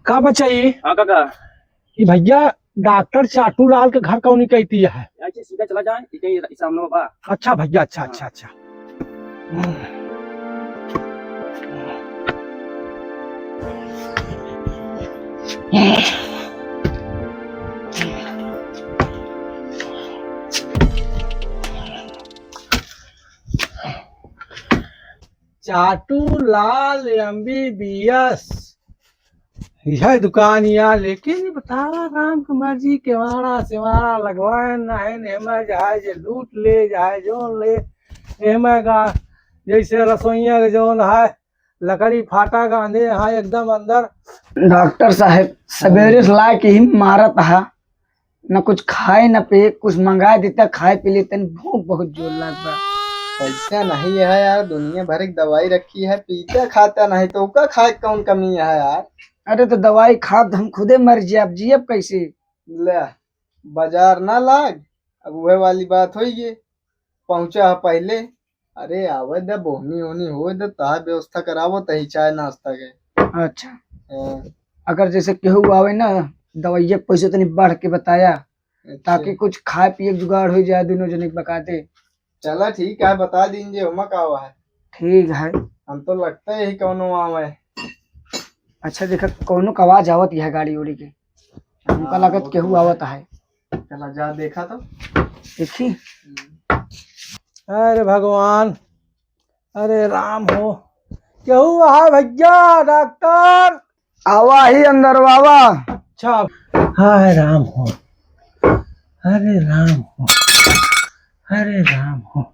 का बचाई? हाँ काका। ये भैया डॉक्टर चाटू लाल के घर कौन कहती है? ऐसे सीधा चला जाए सामने बाबा। अच्छा भैया, अच्छा अच्छा अच्छा। चाटू लाल MBBS यह दुकान यार, लेकिन बतावा राम कुमार जी केवाड़ा सेवाड़ा लगवाए नहीं नेमा जाए जे लूट ले जाए जो ले नेमा का जैसे रसोइया के जोन है लकड़ी फाटा गांधे यहाँ एकदम अंदर। डॉक्टर साहब सवेरे से ला के ही मारत है, न कुछ खाए न पे, कुछ मंगा देता खाए पी लेते, भूख बहुत जोर लग बा। पैसा नहीं है यार, दुनिया भर की दवाई रखी है, पीता खाता नहीं तो का खाए कौन कमी है यार। अरे तो दवाई खा हम खुदे मर जाए, अब जियब कैसे? ले बाजार ना लाग, अब वह वाली बात होई गे। पहुंचा है पहले, अरे आवे दे बोहनी होनी हो दे ता व्यवस्था करावो तही चाय नाश्ता के। अच्छा, हाँ, अगर जैसे केहू आवे ना दवाइया पैसे तनी बढ़ के बताया ताकि अच्छा। कुछ खाए पिए के जुगाड़ हो जाए, दोनों जने के बका दे। चला ठीक है, बता दीजिए हुआ का हुआ है। ठीक है। हम तो लगता है यही कौनो आवे। अच्छा देखा कौनो का आवाज आवत है गाड़ी उड़ी के, हमका लगत केहू आवत है। चला जा देखा तो। देखी अरे भगवान, अरे राम हो, केहू है भैया? डॉक्टर आवा ही अंदर बाबा। अच्छा, हाय राम हो, अरे राम हो, अरे राम हो।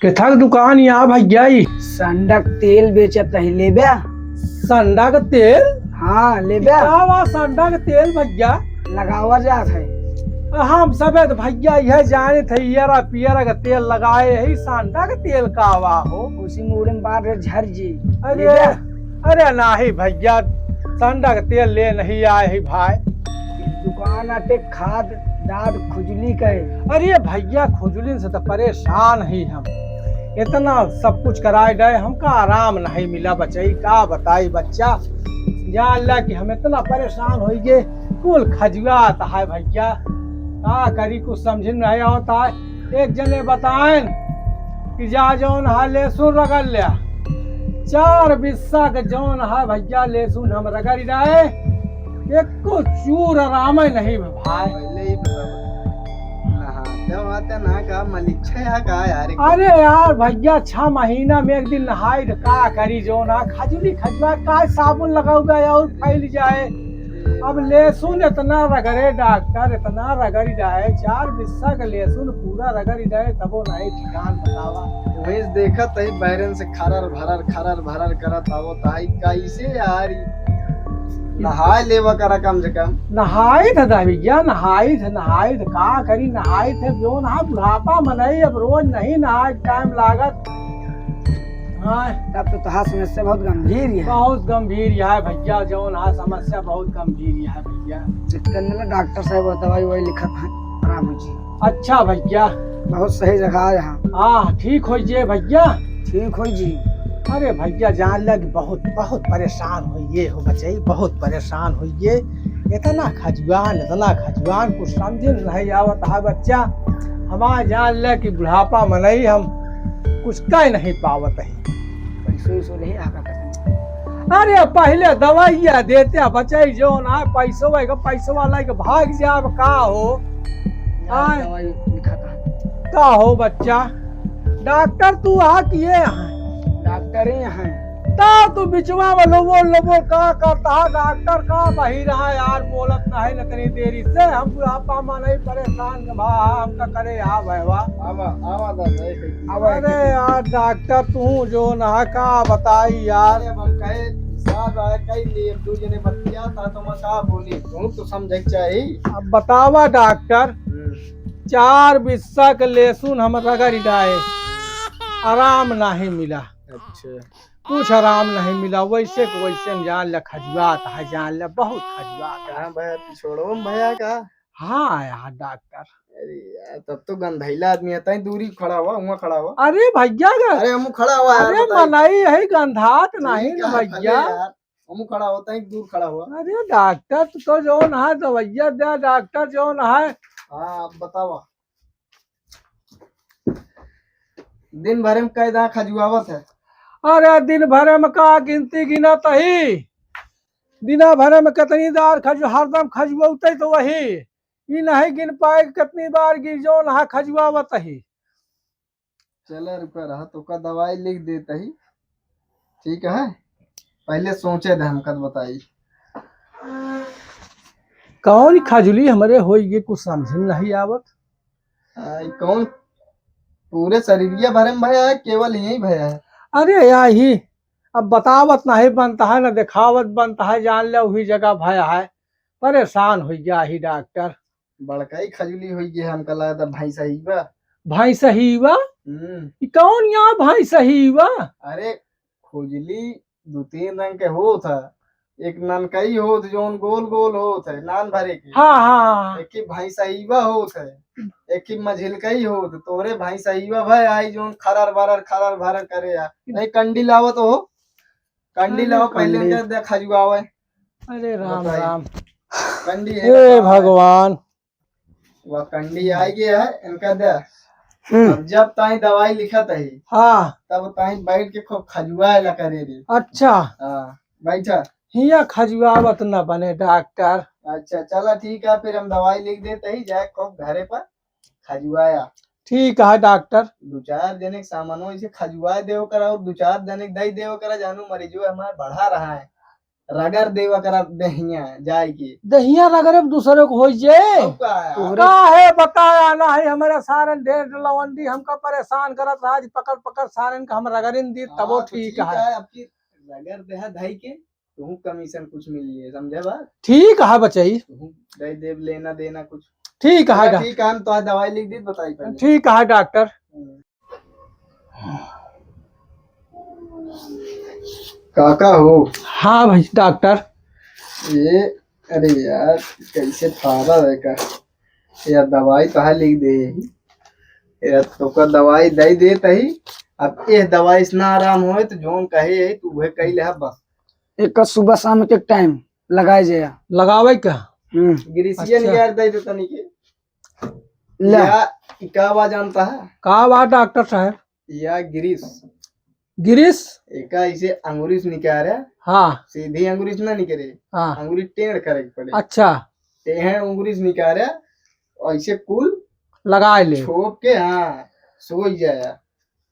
केथक दुकान यहाँ भैया? संडक तेल बेचत है, लेबे? संडा का तेल? हाँ लेबे। क्या बा संडा का तेल भैया? लगावा जात है। हम सब भैया यह जाने थे येरा पियरा का तेल लगाए है, सांडा का तेल का हवा हो। उसी मुड़े में बार झर जी। अरे अरे नहीं भैया, संडा का तेल ले नहीं आए है भाई। दुकान आटे खाद दाद खुजली के। अरे भैया खुजली से तो परेशान ही हम, इतना सब कुछ कराए गए, हमका आराम नहीं मिला। बच्चे का बताई बच्चा, या अल्लाह की हम इतना परेशान हो गए, कुल खजुआ आता है भैया, का करी कुछ समझ नहीं आता है। एक जने बताएं कि जा जौन है लहसुन रगड़ लिया, 4 बिस्सा के जौन है भैया लहसुन हम रगड़ रहे, एक को चूर आराम नहीं भाई। पहले ही बता नहाते वहाते ना का मलिच्छा या का यार। अरे यार भैया 6 महीना में एक दिन नहाई तो का करी जो ना खजुली खजुआ का साबुन लगाऊगा और फैल जाए। अब लहसुन इतना रगड़े डॉक्टर, इतना रगड़ी जाए, 4 बिस्सा का लहसुन पूरा रगड़ी जाए तबो नहीं ठिकान बतावा। वही देखा तही बैरन से खरर भरर करत आवो ताई कैसे यार। नहाए लेवा करा कम से कम। नहाई थे भैया, नहाई थे का करी, नहाई थे जो नहा बुढ़ापा मनई, अब रोज नहीं नहाए टाइम लागत। हाँ तब तो तहां समस्या बहुत गंभीर है। बहुत गंभीर है भैया, जो ना समस्या बहुत गंभीर है भैया। डॉक्टर साहब दवाई वही लिखत है, आराम हो जी। अच्छा भैया, बहुत सही जगह है यहाँ। हाँ ठीक हो जे भैया, ठीक हो जी। अरे भैया जान लग बहुत बहुत परेशान होइए हो बच्चे, बहुत परेशान होइए, इतना खजुआन कुछ समझे नहीं आवत है बच्चा। हमारा जान ले कि बुढ़ापा मनई हम कुछ कह नहीं पावत है। पैसों नहीं आगा। अरे पहले दवाइया देते बच्चे जो ना पैसों वाला के भाग जाब का हो। दवाई लिखा था। का हो बच्चा? डॉक्टर तू आ किए यहाँ? डॉक्टर ही हैं। ता तू बिचवा में लोबो का करता है डॉक्टर का बही रहा यार, बोलत नहीं न करी देरी से, हम बुढ़ापा में नहीं परेशान के भा हमका करे यहाँ भैया। आवा दादा। अरे यार डॉक्टर तू जो ना का बताई यार। हम कहे साहब आए कई लिए दू जने बतिया था तो मैं का बोली तू तो समझ चाहिए। अब बतावा डॉक्टर, 4 बिस्सा के लहसुन हम रगड़ डाए, आराम नहीं मिला। अच्छा, कुछ आराम नहीं मिला, वैसे को वैसे जान ले खजुआत है, जान ले बहुत खजुआत है। कहाँ भैया छोड़ो भैया का हाँ यार डॉक्टर। अरे यार तब तो गंधैला आदमी है, तई दूरी खड़ा हुआ, वहाँ खड़ा हुआ। अरे भैया अरे हम खड़ा हुआ यार, अरे बताइए। मनाई है गंधात नहीं ठीक ना है, भले भैया। यार हम खड़ा होता है, दूर खड़ा हुआ। अरे डॉक्टर तो जो है दवाइया दे डॉक्टर जो है। हाँ अब बताओ, दिन भर में कई दांत खजुआवत है? अरे दिन भर में का गिनती गिना तही, दिना भर में कितनी बार हरदम खजुआते तो वही ये नहीं गिन पाए कितनी बार गिर जो नहा खजुआवत ही। चलो रुका रहा तो का दवाई लिख देता ही, ठीक है। पहले सोचे थे हमका तो बताई। कौन खजुली हमारे होई कुछ समझ में नहीं आवत। कौन पूरे शरीरिया भरे में भया है, केवल यही भया है? अरे या ही अब बतावत नहीं बनता है, न दिखावत बनता है, जान ले वही जगह भया है। परेशान हो गया ही डॉक्टर। बड़का ही खजुली हुई है, हमका लगा था भाई सही बा। भाई सही बा? कौन यहाँ भाई सही बा? अरे खुजली दो तीन रंग के हो था, एक ननकई होत जोन गोल गोल होत है नान भरे के। हाँ हाँ एक ही भाई सहीवा होत है, एक ही मझिलकई होत। तोरे भाई सहीवा भाई आई जोन खरर भरर करे या नहीं। कंडी लावो तो हो, कंडी लाओ पहले कंडी। उनका दे खजुआवे। अरे राम बताइए। राम। कंडी है हे ना? भगवान। वह कंडी आई गया है इनका दे। अब जब ताई दवाई लिखत है हाँ तब ताई बैठ के खूब खजुआ ला करे रे। अच्छा हाँ बैठा। हिया खजुआवत न बने डॉक्टर। अच्छा चला ठीक है, फिर हम दवाई लिख देते ही जाए खूब घरे पर खजुआया। ठीक है डॉक्टर। दो चार जने सामानो इसे खजुआ देव करा और दो चार जने दही देव करा, जानू मरीजो हमारे बढ़ा रहा है। रगड़ देवा करा दहिया जाए की। दहिया रगरे दूसरे को हो जे अब का है? का है बताया ना है हमारा सारन ढेर लवंडी हमका परेशान करत रहा जी, पकड़ पकड़ सारन का हम रगड़िन दी तब वो हाँ, तो ठीक है। अब की रगड़ देहा दही के तू कमीशन कुछ मिलिए, समझे बात? ठीक है बचाई। तू दही देव लेना देना कुछ। ठीक है चला ठीक है, हम तो दवाई लिख दी, बताई पहले। ठीक है डॉक्टर। काका हो? हाँ भाई डॉक्टर। ये अरे यार कैसे फारा है का यार, दवाई तो है लिख दे यार, तो का दवाई दे देता ही। अब ये दवाई से ना आराम होए तो जोन कहे है तू वह कही ले बस। एक का सुबह शाम के टाइम लगाए जाए। लगावे क्या? ग्रीसियन अच्छा। यार दे देता नहीं के ला। या क्या बात जानता है? का बात डॉक्टर साहब? या गिरीश गिरीश? एक ऐसे अंगुरिश निकाल रहा, हाँ सीधी अंगुरिश ना निकले, हाँ अंगुरी टेढ़ करे पड़े। अच्छा टेढ़ अंगुरिश निकाल रहा ऐसे कुल लगा ले छोप के, हाँ सो जाया।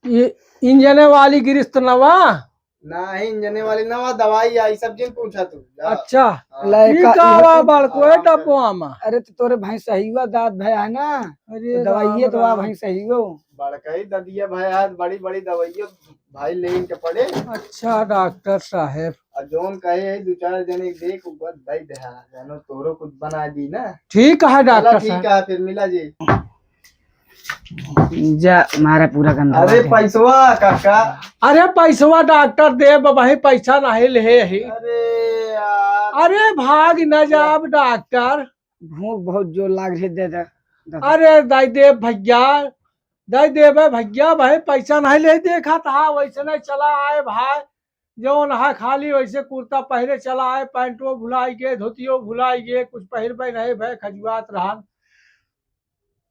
ये इंजने वाली गिरीश तो नवा? नहीं इंजने वाली ना, वहाँ दवाई आई सब जिन पूछा तू जा। अच्छा हाँ। ला। ई का बड़को टपुआ में। अरे तो तोरे भाई सही हुआ दांत भया है ना, अरे तो दवाइये राम तो आ राम। भाई सही हो। बड़कई ददिया भाई आज बड़ी बड़ी दवाइयों भाई लेन के पड़े। अच्छा डॉक्टर साहब। और जोन कहे है दो चार जने देख ऊपर दई दे जानो तोरो कुछ बना दी ना। ठीक है चला डॉक्टर ठीक साहब। है, फिर मिला जी। जा मारा पूरा गंदा। अरे पैसवा काका। अरे पैसवा डॉक्टर दे भाई, पैसा नहीं ले ही। अरे यार अरे भाग न जाब डॉक्टर। भूख बहुत जोर लाग रही दे दे। अरे दई दे भैया, दई दे भैया भाई, पैसा नहीं ले देखा था वैसे नहीं चला आए भाई। जो नहा खाली वैसे कुर्ता पहरे चला आए, पैंटो भुलाई गए, धोतियो भुलाई गए, कुछ पहर पे नहीं भाई खजुआत रहा।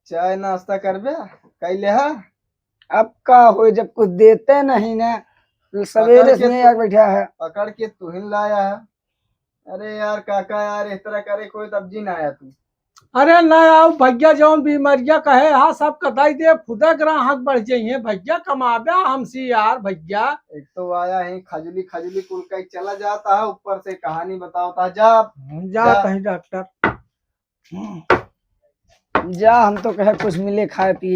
चाय नाश्ता करबे कैले है? अब का हो जब कुछ देते नहीं ना, सवेरे से नहीं आके बैठा है। पकड़ के तुहिन लाया है। अरे यार काका यार इस तरह करे कोई तब जी ना आया तू। अरे न आओ भैया, जो बीमारिया कहे हाँ सब कदाई दे खुदा ग्राहक बढ़ जाइए भैया, कमाबे हमसे यार भैया। एक तो आया है खजली खजली कुल का चला जाता है, ऊपर से कहानी बताता है। जा जा कहीं डॉक्टर। जा हम तो कहे कुछ मिले खाए पिए।